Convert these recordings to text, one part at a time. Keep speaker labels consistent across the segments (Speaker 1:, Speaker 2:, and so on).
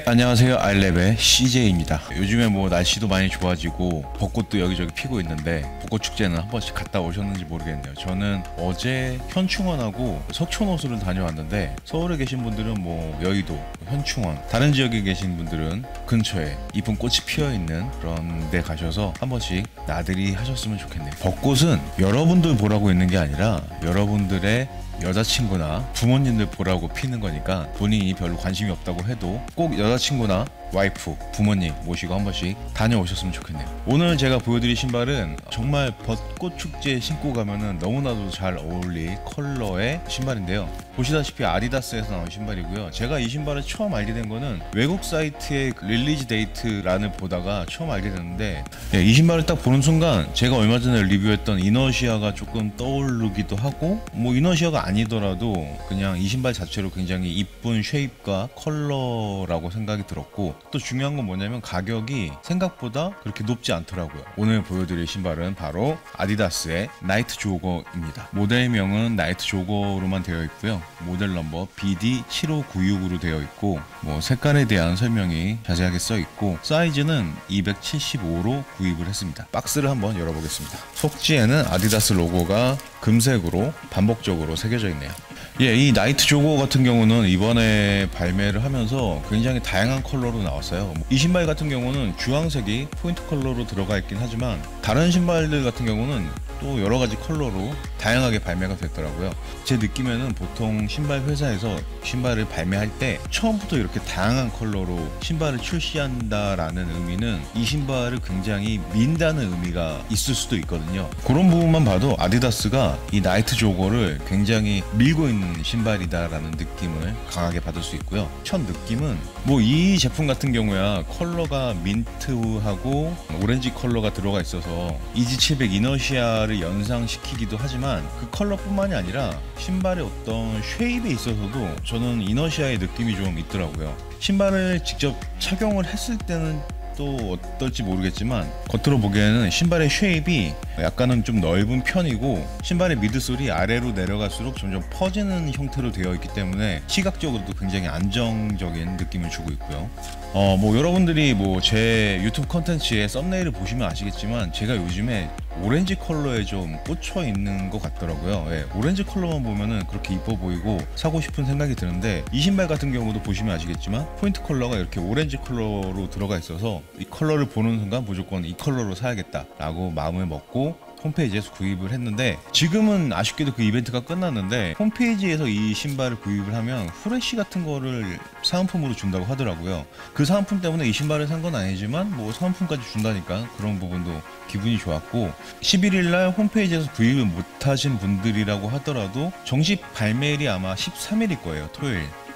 Speaker 1: 안녕하세요. 알랩의 CJ입니다. 요즘에 뭐 날씨도 많이 좋아지고 벚꽃도 여기저기 피고 있는데 벚꽃 축제는 한 번씩 갔다 오셨는지 모르겠네요. 저는 어제 현충원하고 석촌호수를 다녀왔는데 서울에 계신 분들은 뭐 여의도, 현충원, 다른 지역에 계신 분들은 근처에 이쁜 꽃이 피어있는 그런 데 가셔서 한 번씩 나들이 하셨으면 좋겠네요. 벚꽃은 여러분들 보라고 있는 게 아니라 여러분들의 여자친구나 부모님들 보라고 피는 거니까 본인이 별로 관심이 없다고 해도 꼭 여자친구나 와이프, 부모님 모시고 한 번씩 다녀오셨으면 좋겠네요. 오늘 제가 보여드릴 신발은 정말 벚꽃 축제에 신고 가면은 너무나도 잘 어울릴 컬러의 신발인데요. 보시다시피 아디다스에서 나온 신발이고요. 제가 이 신발을 처음 알게 된 거는 외국 사이트의 릴리즈 데이트란을 보다가 처음 알게 됐는데, 이 신발을 딱 보는 순간 제가 얼마 전에 리뷰했던 이너시아가 조금 떠오르기도 하고, 뭐 이너시아가 아니더라도 그냥 이 신발 자체로 굉장히 이쁜 쉐입과 컬러라고 생각이 들었고, 또 중요한 건 뭐냐면 가격이 생각보다 그렇게 높지 않더라고요. 오늘 보여드릴 신발은 바로 아디다스의 나이트 조거입니다. 모델명은 나이트 조거로만 되어 있고요. 모델 넘버 BD7596으로 되어 있고, 뭐 색깔에 대한 설명이 자세하게 써 있고, 사이즈는 275로 구입을 했습니다. 박스를 한번 열어보겠습니다. 속지에는 아디다스 로고가 금색으로 반복적으로 새겨져 있네요. 이 나이트 조거 같은 경우는 이번에 발매를 하면서 굉장히 다양한 컬러로 나왔어요. 이 신발 같은 경우는 주황색이 포인트 컬러로 들어가 있긴 하지만 다른 신발들 같은 경우는 또 여러가지 컬러로 다양하게 발매가 됐더라고요. 제 느낌에는 보통 신발 회사에서 신발을 발매할 때 처음부터 이렇게 다양한 컬러로 신발을 출시한다라는 의미는 이 신발을 굉장히 민다는 의미가 있을 수도 있거든요. 그런 부분만 봐도 아디다스가 이 나이트 조거를 굉장히 밀고 있는 신발이다라는 느낌을 강하게 받을 수 있고요. 첫 느낌은 뭐 이 제품 같은 경우야 컬러가 민트하고 오렌지 컬러가 들어가 있어서 EG700 이너시아를 연상시키기도 하지만 그 컬러뿐만이 아니라 신발의 어떤 쉐입에 있어서도 저는 이너시아의 느낌이 좀 있더라고요. 신발을 직접 착용을 했을 때는 또 어떨지 모르겠지만 겉으로 보기에는 신발의 쉐입이 약간은 좀 넓은 편이고, 신발의 미드솔이 아래로 내려갈수록 점점 퍼지는 형태로 되어 있기 때문에 시각적으로도 굉장히 안정적인 느낌을 주고 있고요. 뭐 여러분들이 뭐 제 유튜브 컨텐츠의 썸네일을 보시면 아시겠지만 제가 요즘에 오렌지 컬러에 좀 꽂혀 있는 것 같더라고요. 오렌지 컬러만 보면은 그렇게 이뻐 보이고 사고 싶은 생각이 드는데, 이 신발 같은 경우도 보시면 아시겠지만 포인트 컬러가 이렇게 오렌지 컬러로 들어가 있어서 이 컬러를 보는 순간 무조건 이 컬러로 사야겠다라고 마음을 먹고 홈페이지에서 구입을 했는데, 지금은 아쉽게도 그 이벤트가 끝났는데 홈페이지에서 이 신발을 구입을 하면 후레쉬 같은 거를 사은품으로 준다고 하더라고요. 그 사은품 때문에 이 신발을 산 건 아니지만 뭐 사은품까지 준다니까 그런 부분도 기분이 좋았고, 11일날 홈페이지에서 구입을 못하신 분들이라고 하더라도 정식 발매일이 아마 13일일 거예요.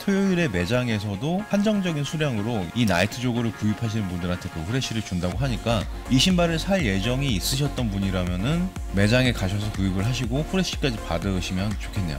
Speaker 1: 토요일에 매장에서도 한정적인 수량으로 이 나이트 조거를 구입하시는 분들한테 그 후레쉬를 준다고 하니까, 이 신발을 살 예정이 있으셨던 분이라면은 매장에 가셔서 구입을 하시고 후레쉬까지 받으시면 좋겠네요.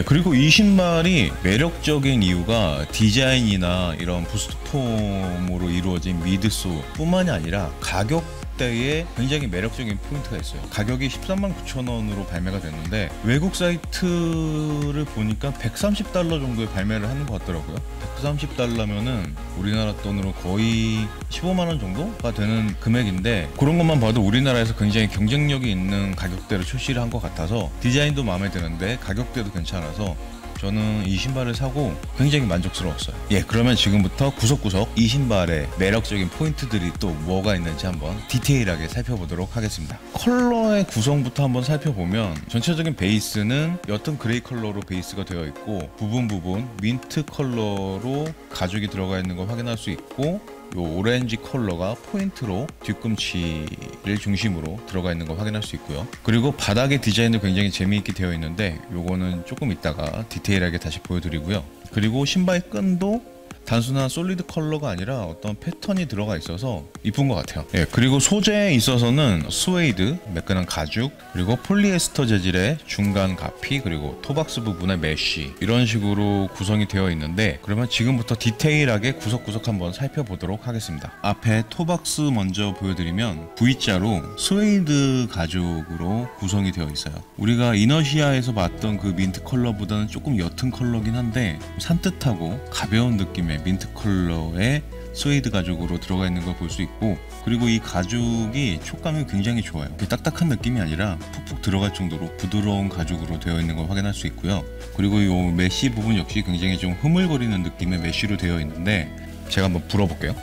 Speaker 1: 그리고 이 신발이 매력적인 이유가 디자인이나 이런 부스트폼으로 이루어진 미드솔 뿐만이 아니라 가격대에 굉장히 매력적인 포인트가 있어요. 가격이 139,000원으로 발매가 됐는데 외국 사이트를 보니까 130달러 정도에 발매를 하는 것 같더라고요. 130달러면은 우리나라 돈으로 거의 15만원 정도가 되는 금액인데, 그런 것만 봐도 우리나라에서 굉장히 경쟁력이 있는 가격대로 출시를 한 것 같아서 디자인도 마음에 드는데 가격대도 괜찮아서 저는 이 신발을 사고 굉장히 만족스러웠어요. 그러면 지금부터 구석구석 이 신발의 매력적인 포인트들이 또 뭐가 있는지 한번 디테일하게 살펴보도록 하겠습니다. 컬러의 구성부터 한번 살펴보면 전체적인 베이스는 옅은 그레이 컬러로 베이스가 되어 있고, 부분 민트 컬러로 가죽이 들어가 있는 걸 확인할 수 있고, 요 오렌지 컬러가 포인트로 뒤꿈치를 중심으로 들어가 있는 걸 확인할 수 있고요. 그리고 바닥의 디자인도 굉장히 재미있게 되어 있는데 요거는 조금 이따가 디테일하게 다시 보여드리고요. 그리고 신발 끈도 단순한 솔리드 컬러가 아니라 어떤 패턴이 들어가 있어서 이쁜 것 같아요. 그리고 소재에 있어서는 스웨이드, 매끈한 가죽, 그리고 폴리에스터 재질의 중간 가피, 그리고 토박스 부분의 메쉬, 이런 식으로 구성이 되어 있는데, 그러면 지금부터 디테일하게 구석구석 한번 살펴보도록 하겠습니다. 앞에 토박스 먼저 보여드리면 V자로 스웨이드 가죽으로 구성이 되어 있어요. 우리가 이너시아에서 봤던 그 민트 컬러보다는 조금 옅은 컬러긴 한데 산뜻하고 가벼운 느낌의 민트 컬러의 스웨이드 가죽으로 들어가 있는 걸 볼 수 있고, 그리고 이 가죽이 촉감이 굉장히 좋아요. 딱딱한 느낌이 아니라 푹푹 들어갈 정도로 부드러운 가죽으로 되어 있는 걸 확인할 수 있고요. 그리고 이 메쉬 부분 역시 굉장히 좀 흐물거리는 느낌의 메쉬로 되어 있는데, 제가 한번 불어볼게요.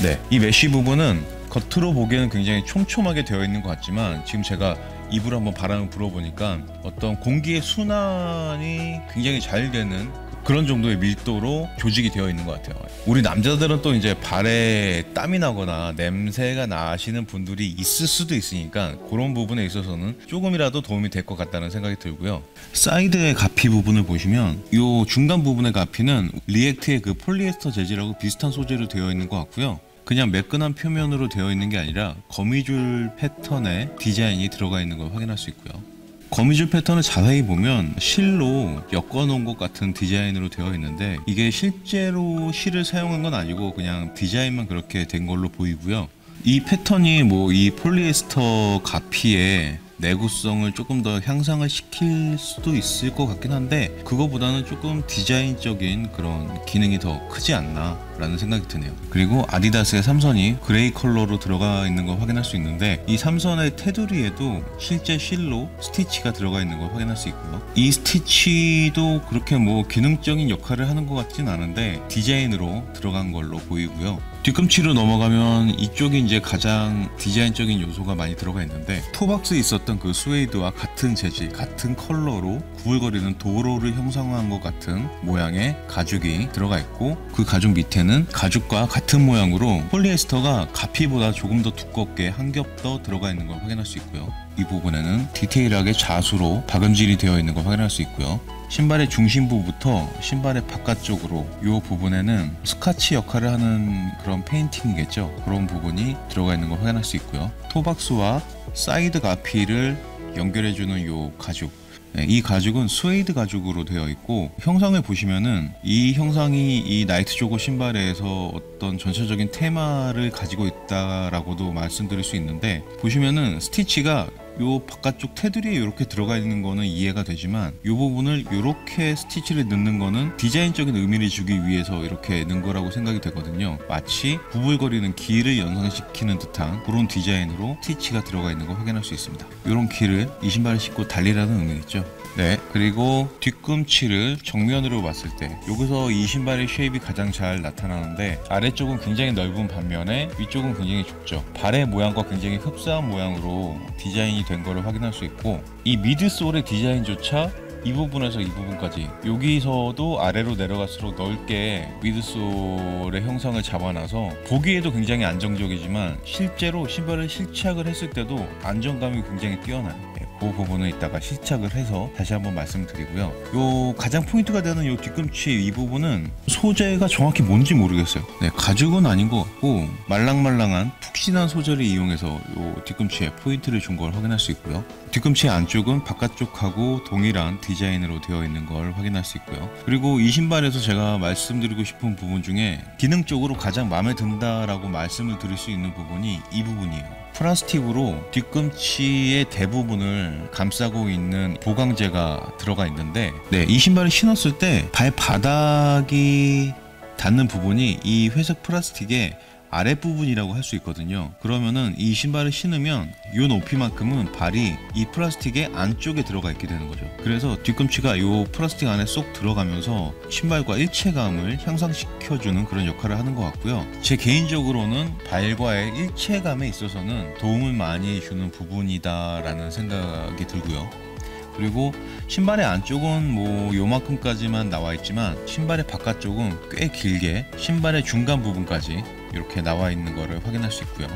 Speaker 1: 네, 이 메쉬 부분은 겉으로 보기에는 굉장히 촘촘하게 되어 있는 것 같지만, 지금 제가 입으로 한번 바람을 불어보니까 어떤 공기의 순환이 굉장히 잘 되는 그런 정도의 밀도로 조직이 되어 있는 것 같아요. 우리 남자들은 또 이제 발에 땀이 나거나 냄새가 나시는 분들이 있을 수도 있으니까 그런 부분에 있어서는 조금이라도 도움이 될 것 같다는 생각이 들고요. 사이드의 가피 부분을 보시면 이 중간 부분의 가피는 리액트의 그 폴리에스터 재질하고 비슷한 소재로 되어 있는 것 같고요. 그냥 매끈한 표면으로 되어 있는 게 아니라 거미줄 패턴의 디자인이 들어가 있는 걸 확인할 수 있고요. 거미줄 패턴을 자세히 보면 실로 엮어 놓은 것 같은 디자인으로 되어 있는데, 이게 실제로 실을 사용한 건 아니고 그냥 디자인만 그렇게 된 걸로 보이고요. 이 패턴이 뭐 이 폴리에스터 가피의 내구성을 조금 더 향상을 시킬 수도 있을 것 같긴 한데, 그거보다는 조금 디자인적인 그런 기능이 더 크지 않나 라는 생각이 드네요. 그리고 아디다스의 삼선이 그레이 컬러로 들어가 있는 걸 확인할 수 있는데, 이 삼선의 테두리에도 실제 실로 스티치가 들어가 있는 걸 확인할 수 있고요. 이 스티치도 그렇게 뭐 기능적인 역할을 하는 것 같진 않은데 디자인으로 들어간 걸로 보이고요. 뒤꿈치로 넘어가면 이쪽이 이제 가장 디자인적인 요소가 많이 들어가 있는데, 토박스에 있었던 그 스웨이드와 같은 재질, 같은 컬러로 구불거리는 도로를 형성한 것 같은 모양의 가죽이 들어가 있고, 그 가죽 밑에는 가죽과 같은 모양으로 폴리에스터가 가피보다 조금 더 두껍게 한 겹 더 들어가 있는 걸 확인할 수 있고요. 이 부분에는 디테일하게 자수로 박음질이 되어 있는 걸 확인할 수 있고요. 신발의 중심부부터 신발의 바깥쪽으로 이 부분에는 스카치 역할을 하는 그런 페인팅이겠죠. 그런 부분이 들어가 있는 걸 확인할 수 있고요. 토박스와 사이드 가피를 연결해주는 이 가죽, 이 가죽은 스웨이드 가죽으로 되어 있고, 형상을 보시면은 이 형상이 이 나이트 조거 신발에서 어떤 전체적인 테마를 가지고 있다라고도 말씀드릴 수 있는데, 보시면은 스티치가 요 바깥쪽 테두리에 이렇게 들어가 있는 거는 이해가 되지만, 이 부분을 이렇게 스티치를 넣는 거는 디자인적인 의미를 주기 위해서 이렇게 넣은 거라고 생각이 되거든요. 마치 부불거리는 길을 연상시키는 듯한 그런 디자인으로 스티치가 들어가 있는 걸 확인할 수 있습니다. 이런 길을 이 신발을 신고 달리라는 의미겠죠. 네, 그리고 뒤꿈치를 정면으로 봤을 때 여기서 이 신발의 쉐입이 가장 잘 나타나는데, 아래쪽은 굉장히 넓은 반면에 위쪽은 굉장히 좁죠. 발의 모양과 굉장히 흡사한 모양으로 디자인이 된 거를 확인할 수 있고, 이 미드솔의 디자인조차 이 부분에서 이 부분까지, 여기서도 아래로 내려갈수록 넓게 미드솔의 형상을 잡아놔서 보기에도 굉장히 안정적이지만 실제로 신발을 실착을 했을 때도 안정감이 굉장히 뛰어나요. 그 부분은 이따가 실착을 해서 다시 한번 말씀드리고요. 요 가장 포인트가 되는 요 뒤꿈치 이 부분은 소재가 정확히 뭔지 모르겠어요. 네, 가죽은 아닌 것 같고 말랑말랑한 푹신한 소재를 이용해서 요 뒤꿈치에 포인트를 준 걸 확인할 수 있고요. 뒤꿈치 안쪽은 바깥쪽하고 동일한 디자인으로 되어 있는 걸 확인할 수 있고요. 그리고 이 신발에서 제가 말씀드리고 싶은 부분 중에 기능적으로 가장 마음에 든다라고 말씀을 드릴 수 있는 부분이 이 부분이에요. 플라스틱으로 뒤꿈치의 대부분을 감싸고 있는 보강재가 들어가 있는데, 네, 이 신발을 신었을 때 발바닥이 닿는 부분이 이 회색 플라스틱의 아랫부분이라고 할 수 있거든요. 그러면은 이 신발을 신으면 이 높이만큼은 발이 이 플라스틱의 안쪽에 들어가 있게 되는 거죠. 그래서 뒤꿈치가 이 플라스틱 안에 쏙 들어가면서 신발과 일체감을 향상시켜주는 그런 역할을 하는 것 같고요. 제 개인적으로는 발과의 일체감에 있어서는 도움을 많이 주는 부분이다 라는 생각이 들고요. 그리고 신발의 안쪽은 뭐 요만큼까지만 나와 있지만 신발의 바깥쪽은 꽤 길게 신발의 중간 부분까지 이렇게 나와 있는 것을 확인할 수 있고요.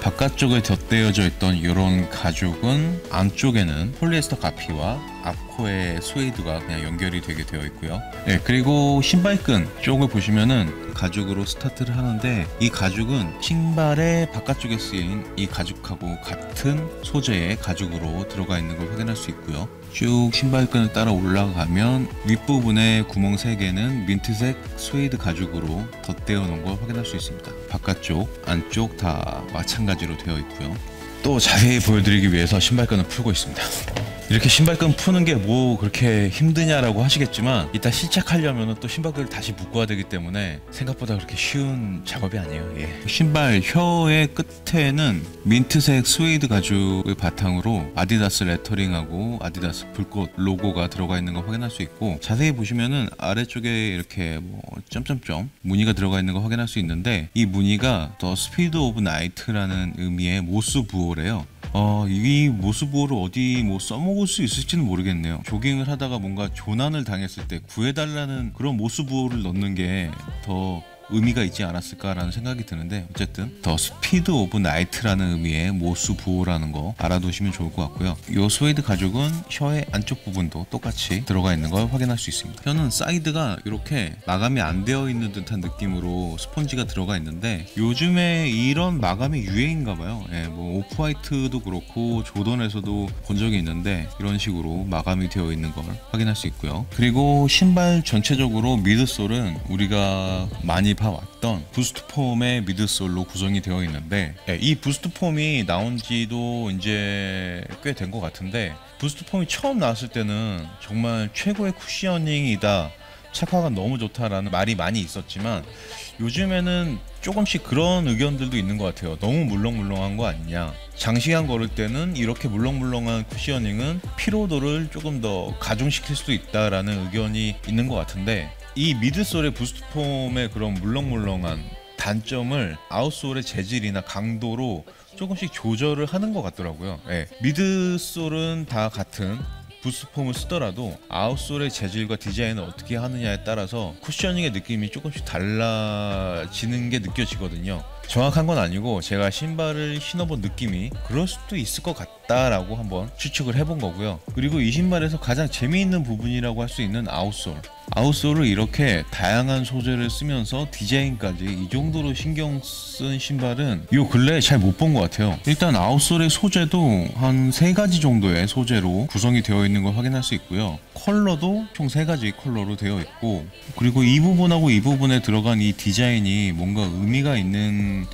Speaker 1: 바깥쪽에 덧대어져 있던 이런 가죽은 안쪽에는 폴리에스터 가피와 앞코의 스웨이드가 그냥 연결이 되게 되어 있고요. 네, 그리고 신발끈 쪽을 보시면은 가죽으로 스타트를 하는데, 이 가죽은 신발의 바깥쪽에 쓰인 이 가죽하고 같은 소재의 가죽으로 들어가 있는 걸 확인할 수 있고요. 쭉 신발끈을 따라 올라가면 윗부분에 구멍 3개는 민트색 스웨이드 가죽으로 덧대어 놓은 걸 확인할 수 있습니다. 바깥쪽, 안쪽 다 마찬가지로 되어 있고요. 또 자세히 보여드리기 위해서 신발끈을 풀고 있습니다. 이렇게 신발끈 푸는 게 뭐 그렇게 힘드냐라고 하시겠지만 이따 시착하려면 또 신발끈을 다시 묶어야 되기 때문에 생각보다 그렇게 쉬운 작업이 아니에요. 예. 신발 혀의 끝에는 민트색 스웨이드 가죽을 바탕으로 아디다스 레터링하고 아디다스 불꽃 로고가 들어가 있는 걸 확인할 수 있고, 자세히 보시면은 아래쪽에 이렇게 뭐 점점점 무늬가 들어가 있는 걸 확인할 수 있는데, 이 무늬가 더 스피드 오브 나이트라는 의미의 모스 부호래요. 이 모스부호를 어디 뭐 써먹을 수 있을지는 모르겠네요. 조깅을 하다가 뭔가 조난을 당했을 때 구해달라는 그런 모스부호를 넣는 게 더 의미가 있지 않았을까라는 생각이 드는데, 어쨌든 더 스피드 오브 나이트라는 의미의 모스 부호라는 거 알아두시면 좋을 것 같고요. 이 스웨이드 가죽은 혀의 안쪽 부분도 똑같이 들어가 있는 걸 확인할 수 있습니다. 혀는 사이드가 이렇게 마감이 안 되어 있는 듯한 느낌으로 스펀지가 들어가 있는데, 요즘에 이런 마감이 유행인가 봐요. 예, 뭐 오프화이트도 그렇고 조던에서도 본 적이 있는데 이런 식으로 마감이 되어 있는 걸 확인할 수 있고요. 그리고 신발 전체적으로 미드솔은 우리가 많이 봐왔던 부스트 폼의 미드솔로 구성이 되어 있는데, 이 부스트 폼이 나온 지도 이제 꽤 된 것 같은데, 부스트 폼이 처음 나왔을 때는 정말 최고의 쿠셔닝이다, 착화가 너무 좋다라는 말이 많이 있었지만, 요즘에는 조금씩 그런 의견들도 있는 것 같아요. 너무 물렁물렁한 거 아니냐, 장시간 걸을 때는 이렇게 물렁물렁한 쿠셔닝은 피로도를 조금 더 가중시킬 수도 있다라는 의견이 있는 것 같은데, 이 미드솔의 부스트폼의 그런 물렁물렁한 단점을 아웃솔의 재질이나 강도로 조금씩 조절을 하는 것 같더라고요. 예, 미드솔은 다 같은 부스트폼을 쓰더라도 아웃솔의 재질과 디자인을 어떻게 하느냐에 따라서 쿠셔닝의 느낌이 조금씩 달라지는 게 느껴지거든요. 정확한 건 아니고 제가 신발을 신어본 느낌이 그럴 수도 있을 것 같다라고 한번 추측을 해본 거고요. 그리고 이 신발에서 가장 재미있는 부분이라고 할 수 있는 아웃솔을 이렇게 다양한 소재를 쓰면서 디자인까지 이 정도로 신경 쓴 신발은 요 근래에 잘 못 본 것 같아요. 일단 아웃솔의 소재도 한 3가지 정도의 소재로 구성이 되어 있는 걸 확인할 수 있고요. 컬러도 총 3가지 컬러로 되어 있고, 그리고 이 부분하고 이 부분에 들어간 이 디자인이 뭔가 의미가 있는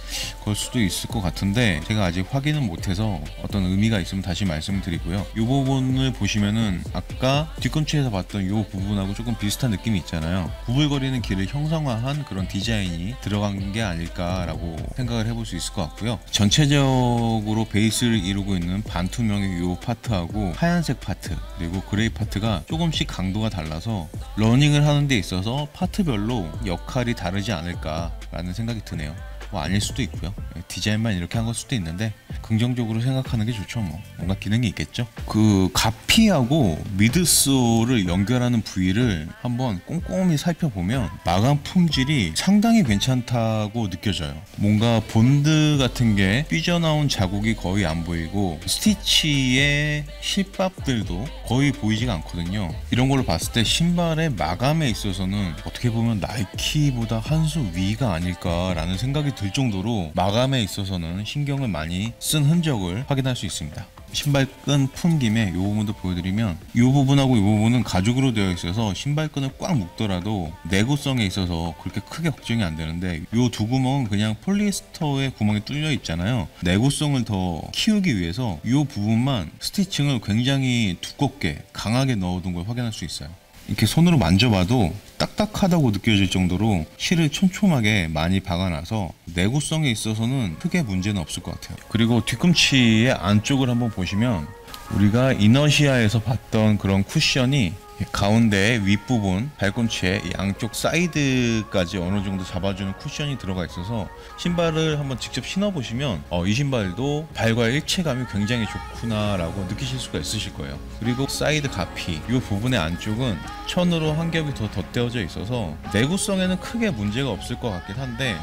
Speaker 1: 걸 수도 있을 것 같은데, 제가 아직 확인은 못해서 어떤 의미가 있으면 다시 말씀을 드리고요. 이 부분을 보시면은 아까 뒤꿈치에서 봤던 이 부분하고 조금 비슷한 느낌이 있잖아요. 구불거리는 길을 형상화한 그런 디자인이 들어간 게 아닐까라고 생각을 해볼 수 있을 것 같고요. 전체적으로 베이스를 이루고 있는 반투명의 이 파트하고 하얀색 파트 그리고 그레이 파트가 조금씩 강도가 달라서 러닝을 하는 데 있어서 파트별로 역할이 다르지 않을까라는 생각이 드네요. 뭐 아닐 수도 있고요. 디자인만 이렇게 한 걸 수도 있는데, 긍정적으로 생각하는 게 좋죠. 뭐 뭔가 기능이 있겠죠. 그 가피하고 미드솔을 연결하는 부위를 한번 꼼꼼히 살펴보면 마감 품질이 상당히 괜찮다고 느껴져요. 뭔가 본드 같은 게 삐져나온 자국이 거의 안 보이고 스티치의 실밥들도 거의 보이지가 않거든요. 이런 걸로 봤을 때 신발의 마감에 있어서는 어떻게 보면 나이키보다 한 수 위가 아닐까라는 생각이 들 정도로 마감에 있어서는 신경을 많이 쓴 흔적을 확인할 수 있습니다. 신발끈 푼 김에 이 부분도 보여드리면, 이 부분하고 이 부분은 가죽으로 되어 있어서 신발끈을 꽉 묶더라도 내구성에 있어서 그렇게 크게 걱정이 안 되는데, 이 두 구멍은 그냥 폴리에스터의 구멍이 뚫려 있잖아요. 내구성을 더 키우기 위해서 이 부분만 스티칭을 굉장히 두껍게 강하게 넣어둔 걸 확인할 수 있어요. 이렇게 손으로 만져봐도 딱딱하다고 느껴질 정도로 실을 촘촘하게 많이 박아놔서 내구성에 있어서는 크게 문제는 없을 것 같아요. 그리고 뒤꿈치의 안쪽을 한번 보시면, 우리가 이너시아에서 봤던 그런 쿠션이 가운데 윗부분 발꿈치의 양쪽 사이드까지 어느 정도 잡아주는 쿠션이 들어가 있어서 신발을 한번 직접 신어보시면 이 신발도 발과의 일체감이 굉장히 좋구나 라고 느끼실 수가 있으실 거예요. 그리고 사이드 가피 이 부분의 안쪽은 천으로 한 겹이 더 덧대어져 있어서 내구성에는 크게 문제가 없을 것 같긴 한데,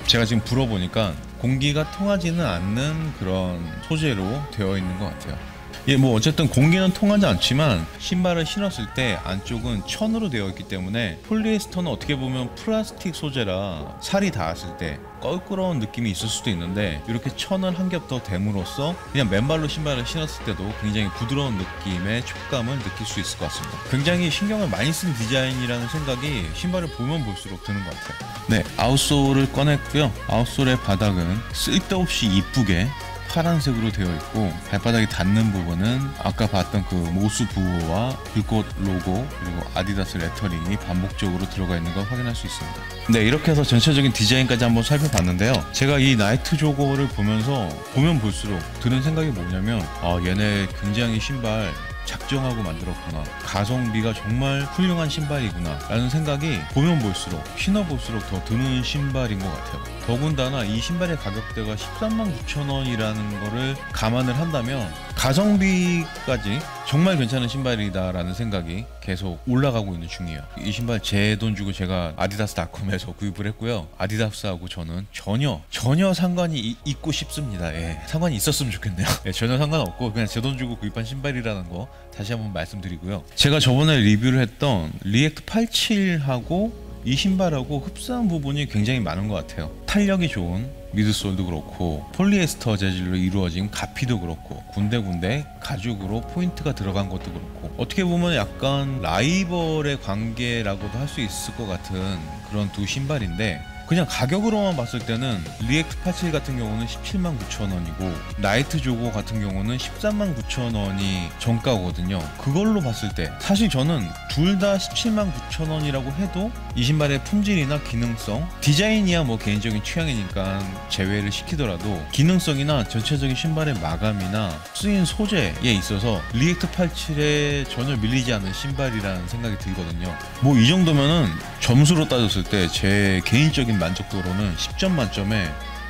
Speaker 1: 제가 지금 불어보니까 공기가 통하지는 않는 그런 소재로 되어 있는 것 같아요. 예, 뭐 어쨌든 공기는 통하지 않지만 신발을 신었을 때 안쪽은 천으로 되어 있기 때문에, 폴리에스터는 어떻게 보면 플라스틱 소재라 살이 닿았을 때 껄끄러운 느낌이 있을 수도 있는데, 이렇게 천을 한 겹 더 댐으로써 그냥 맨발로 신발을 신었을 때도 굉장히 부드러운 느낌의 촉감을 느낄 수 있을 것 같습니다. 굉장히 신경을 많이 쓴 디자인이라는 생각이 신발을 보면 볼수록 드는 것 같아요. 네, 아웃솔을 꺼냈고요. 아웃솔의 바닥은 쓸데없이 이쁘게 파란색으로 되어 있고 발바닥이 닿는 부분은 아까 봤던 그 모스 부호와 불꽃 로고 그리고 아디다스 레터링이 반복적으로 들어가 있는 걸 확인할 수 있습니다. 네, 이렇게 해서 전체적인 디자인까지 한번 살펴봤는데요. 제가 이 나이트 조거를 보면서 보면 볼수록 드는 생각이 뭐냐면 얘네 굉장히 신발 작정하고 만들었구나, 가성비가 정말 훌륭한 신발이구나 라는 생각이 보면 볼수록 신어볼수록 더 드는 신발인 것 같아요. 더군다나 이 신발의 가격대가 139,000원이라는 거를 감안을 한다면 가성비까지 정말 괜찮은 신발이다 라는 생각이 계속 올라가고 있는 중이에요. 이 신발 제 돈 주고 제가 아디다스닷컴에서 구입을 했고요. 아디다스하고 저는 전혀 상관이 있고 싶습니다. 예, 상관이 있었으면 좋겠네요. 예, 전혀 상관없고 그냥 제 돈 주고 구입한 신발이라는 거 다시 한번 말씀드리고요. 제가 저번에 리뷰를 했던 리액트 87하고 이 신발하고 흡사한 부분이 굉장히 많은 것 같아요. 탄력이 좋은 미드솔도 그렇고 폴리에스터 재질로 이루어진 가피도 그렇고 군데군데 가죽으로 포인트가 들어간 것도 그렇고 어떻게 보면 약간 라이벌의 관계라고도 할 수 있을 것 같은 그런 두 신발인데 그냥 가격으로만 봤을 때는 리액트 87 같은 경우는 179,000원이고 나이트 조거 같은 경우는 139,000원이 정가거든요. 그걸로 봤을 때 사실 저는 둘 다 179,000원이라고 해도 이 신발의 품질이나 기능성, 디자인이야 뭐 개인적인 취향이니까 제외를 시키더라도 기능성이나 전체적인 신발의 마감이나 쓰인 소재에 있어서 리액트 87에 전혀 밀리지 않는 신발이라는 생각이 들거든요. 뭐 이 정도면은 점수로 따졌을 때 제 개인적인 만족도로는 10점 만점에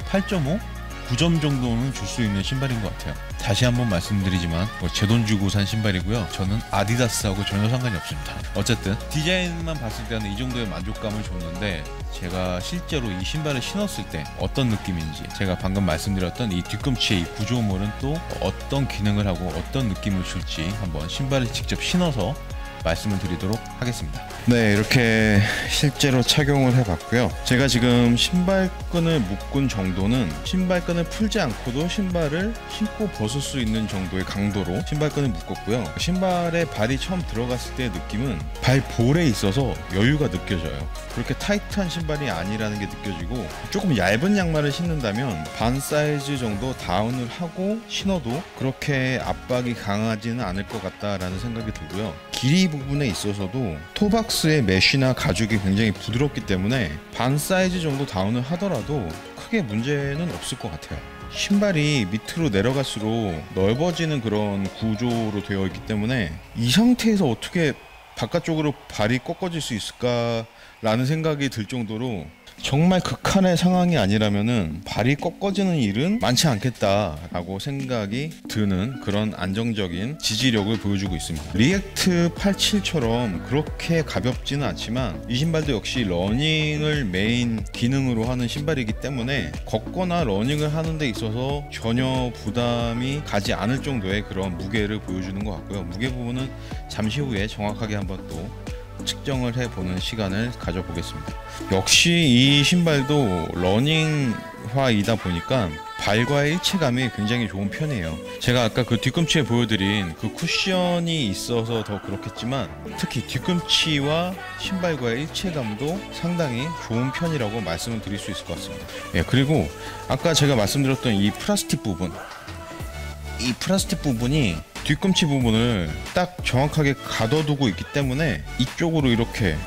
Speaker 1: 8.5? 9점 정도는 줄 수 있는 신발인 것 같아요. 다시 한번 말씀드리지만 제 돈 주고 산 신발이고요. 저는 아디다스하고 전혀 상관이 없습니다. 어쨌든 디자인만 봤을 때는 이 정도의 만족감을 줬는데 제가 실제로 이 신발을 신었을 때 어떤 느낌인지, 제가 방금 말씀드렸던 이 뒤꿈치의 이 구조물은 또 어떤 기능을 하고 어떤 느낌을 줄지 한번 신발을 직접 신어서 말씀을 드리도록 하겠습니다. 네, 이렇게 실제로 착용을 해봤고요. 제가 지금 신발끈을 묶은 정도는 신발끈을 풀지 않고도 신발을 신고 벗을 수 있는 정도의 강도로 신발끈을 묶었고요. 신발에 발이 처음 들어갔을 때의 느낌은 발볼에 있어서 여유가 느껴져요. 그렇게 타이트한 신발이 아니라는 게 느껴지고 조금 얇은 양말을 신는다면 반 사이즈 정도 다운을 하고 신어도 그렇게 압박이 강하지는 않을 것 같다라는 생각이 들고요. 길이 부분에 있어서도 토박스의 메쉬나 가죽이 굉장히 부드럽기 때문에 반 사이즈 정도 다운을 하더라도 크게 문제는 없을 것 같아요. 신발이 밑으로 내려갈수록 넓어지는 그런 구조로 되어 있기 때문에 이 상태에서 어떻게 바깥쪽으로 발이 꺾어질 수 있을까라는 생각이 들 정도로 정말 극한의 상황이 아니라면은 발이 꺾어지는 일은 많지 않겠다라고 생각이 드는 그런 안정적인 지지력을 보여주고 있습니다. 리액트 87처럼 그렇게 가볍지는 않지만 이 신발도 역시 러닝을 메인 기능으로 하는 신발이기 때문에 걷거나 러닝을 하는 데 있어서 전혀 부담이 가지 않을 정도의 그런 무게를 보여주는 것 같고요. 무게 부분은 잠시 후에 정확하게 한번 또 측정을 해보는 시간을 가져보겠습니다. 역시 이 신발도 러닝화이다 보니까 발과의 일체감이 굉장히 좋은 편이에요. 제가 아까 그 뒤꿈치에 보여드린 그 쿠션이 있어서 더 그렇겠지만 특히 뒤꿈치와 신발과의 일체감도 상당히 좋은 편이라고 말씀을 드릴 수 있을 것 같습니다. 그리고 아까 제가 말씀드렸던 이 플라스틱 부분, 이 플라스틱 부분이 뒤꿈치 부분을 딱 정확하게 가둬두고 있기 때문에 이쪽으로 이렇게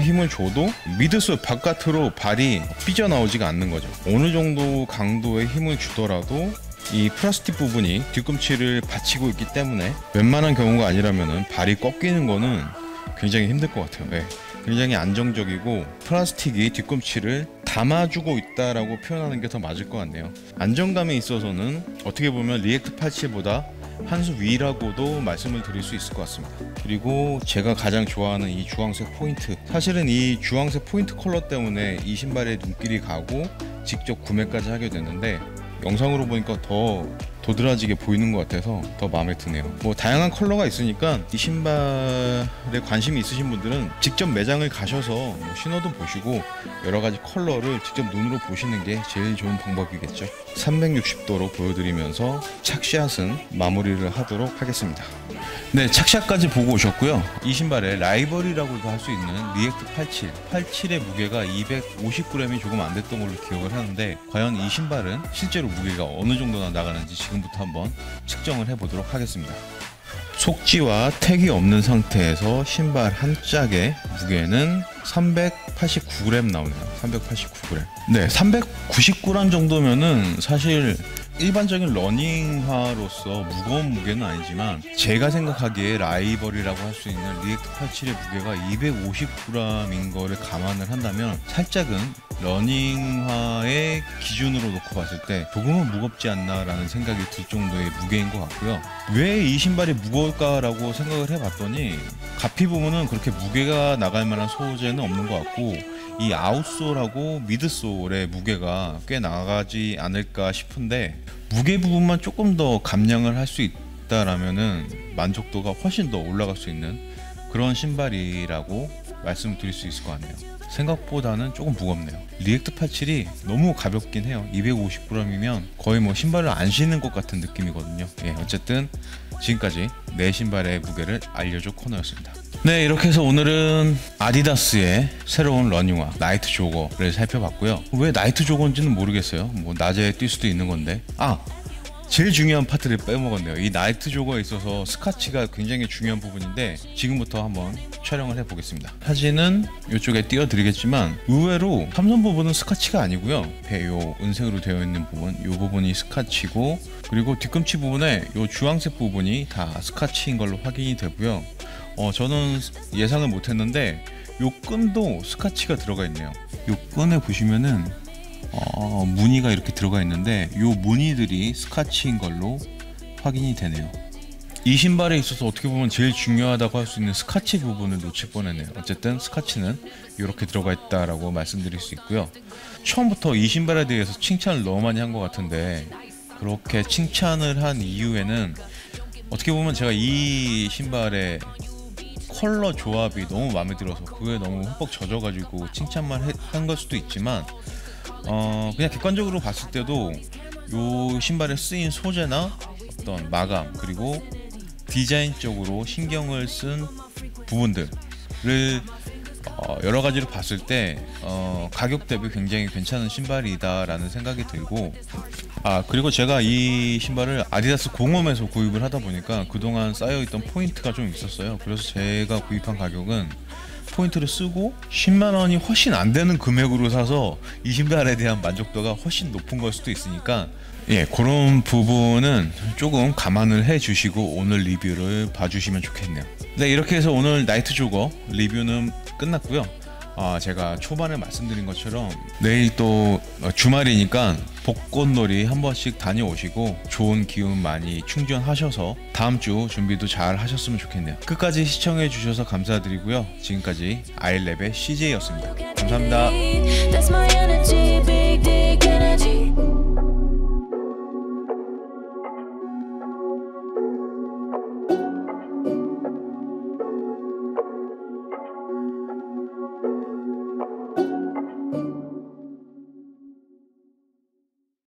Speaker 1: 힘을 줘도 미드솔 바깥으로 발이 삐져나오지가 않는 거죠. 어느 정도 강도의 힘을 주더라도 이 플라스틱 부분이 뒤꿈치를 받치고 있기 때문에 웬만한 경우가 아니라면 발이 꺾이는 거는 굉장히 힘들 것 같아요. 굉장히 안정적이고 플라스틱이 뒤꿈치를 담아주고 있다라고 표현하는 게 더 맞을 것 같네요. 안정감에 있어서는 어떻게 보면 리액트 87보다 한 수 위라고도 말씀을 드릴 수 있을 것 같습니다. 그리고 제가 가장 좋아하는 이 주황색 포인트, 사실은 이 주황색 포인트 컬러 때문에 이 신발에 눈길이 가고 직접 구매까지 하게 됐는데 영상으로 보니까 더 도드라지게 보이는 것 같아서 더 마음에 드네요. 뭐 다양한 컬러가 있으니까 이 신발에 관심이 있으신 분들은 직접 매장을 가셔서 뭐 신어도 보시고 여러 가지 컬러를 직접 눈으로 보시는 게 제일 좋은 방법이겠죠. 360도로 보여드리면서 착샷은 마무리를 하도록 하겠습니다. 네, 착샷까지 보고 오셨고요. 이 신발의 라이벌이라고도 할 수 있는 리액트 87의 무게가 250g이 조금 안 됐던 걸로 기억을 하는데, 과연 이 신발은 실제로 무게가 어느 정도나 나가는지 지금부터 한번 측정을 해보도록 하겠습니다. 속지와 택이 없는 상태에서 신발 한 짝의 무게는 389g 나오네요. 389g. 네, 399g 정도면은 사실 일반적인 러닝화로서 무거운 무게는 아니지만, 제가 생각하기에 라이벌이라고 할 수 있는 리액트 87의 무게가 250g인 거를 감안을 한다면 살짝은 러닝화의 기준으로 놓고 봤을 때 조금은 무겁지 않나 라는 생각이 들 정도의 무게인 것 같고요. 왜 이 신발이 무거울까라고 생각을 해봤더니, 가피 부분은 그렇게 무게가 나갈 만한 소재는 없는 것 같고, 이 아웃솔하고 미드솔의 무게가 꽤 나가지 않을까 싶은데, 무게 부분만 조금 더 감량을 할 수 있다라면은 만족도가 훨씬 더 올라갈 수 있는 그런 신발이라고 말씀드릴 수 있을 것 같네요. 생각보다는 조금 무겁네요. 리액트 87이 너무 가볍긴 해요. 250g이면 거의 뭐 신발을 안 신는 것 같은 느낌이거든요. 예, 어쨌든 지금까지 내 신발의 무게를 알려줘 코너였습니다. 네, 이렇게 해서 오늘은 아디다스의 새로운 러닝화 나이트 조거를 살펴봤고요. 왜 나이트 조거인지는 모르겠어요. 뭐 낮에 뛸 수도 있는 건데, 제일 중요한 파트를 빼먹었네요. 이 나이트 조거에 있어서 스카치가 굉장히 중요한 부분인데, 지금부터 한번 촬영을 해보겠습니다. 사진은 이쪽에 띄워드리겠지만, 의외로 삼선 부분은 스카치가 아니고요. 요 은색으로 되어 있는 부분, 이 부분이 스카치고, 그리고 뒤꿈치 부분에 이 주황색 부분이 다 스카치인 걸로 확인이 되고요. 저는 예상을 못했는데 요 끈도 스카치가 들어가 있네요. 요 끈에 보시면은 무늬가 이렇게 들어가 있는데, 요 무늬들이 스카치인 걸로 확인이 되네요. 이 신발에 있어서 어떻게 보면 제일 중요하다고 할 수 있는 스카치 부분을 놓칠 뻔했네요. 어쨌든 스카치는 이렇게 들어가 있다라고 말씀드릴 수 있고요. 처음부터 이 신발에 대해서 칭찬을 너무 많이 한 것 같은데, 그렇게 칭찬을 한 이유에는 어떻게 보면 제가 이 신발의 컬러 조합이 너무 마음에 들어서 그거에 너무 흠뻑 젖어가지고 칭찬만 한 걸 수도 있지만, 그냥 객관적으로 봤을 때도 요 신발에 쓰인 소재나 어떤 마감, 그리고 디자인적으로 신경을 쓴 부분들을 여러 가지로 봤을 때 가격 대비 굉장히 괜찮은 신발이다 라는 생각이 들고, 그리고 제가 이 신발을 아디다스 공홈에서 구입을 하다 보니까 그동안 쌓여있던 포인트가 좀 있었어요. 그래서 제가 구입한 가격은 포인트를 쓰고 10만원이 훨씬 안 되는 금액으로 사서 이 신발에 대한 만족도가 훨씬 높은 걸 수도 있으니까, 예, 그런 부분은 조금 감안을 해 주시고 오늘 리뷰를 봐주시면 좋겠네요. 네, 이렇게 해서 오늘 나이트 조거 리뷰는 끝났고요. 제가 초반에 말씀드린 것처럼 내일 또 주말이니까 벚꽃놀이 한 번씩 다녀오시고 좋은 기운 많이 충전하셔서 다음 주 준비도 잘 하셨으면 좋겠네요. 끝까지 시청해 주셔서 감사드리고요. 지금까지 아이랩의 CJ였습니다. 감사합니다.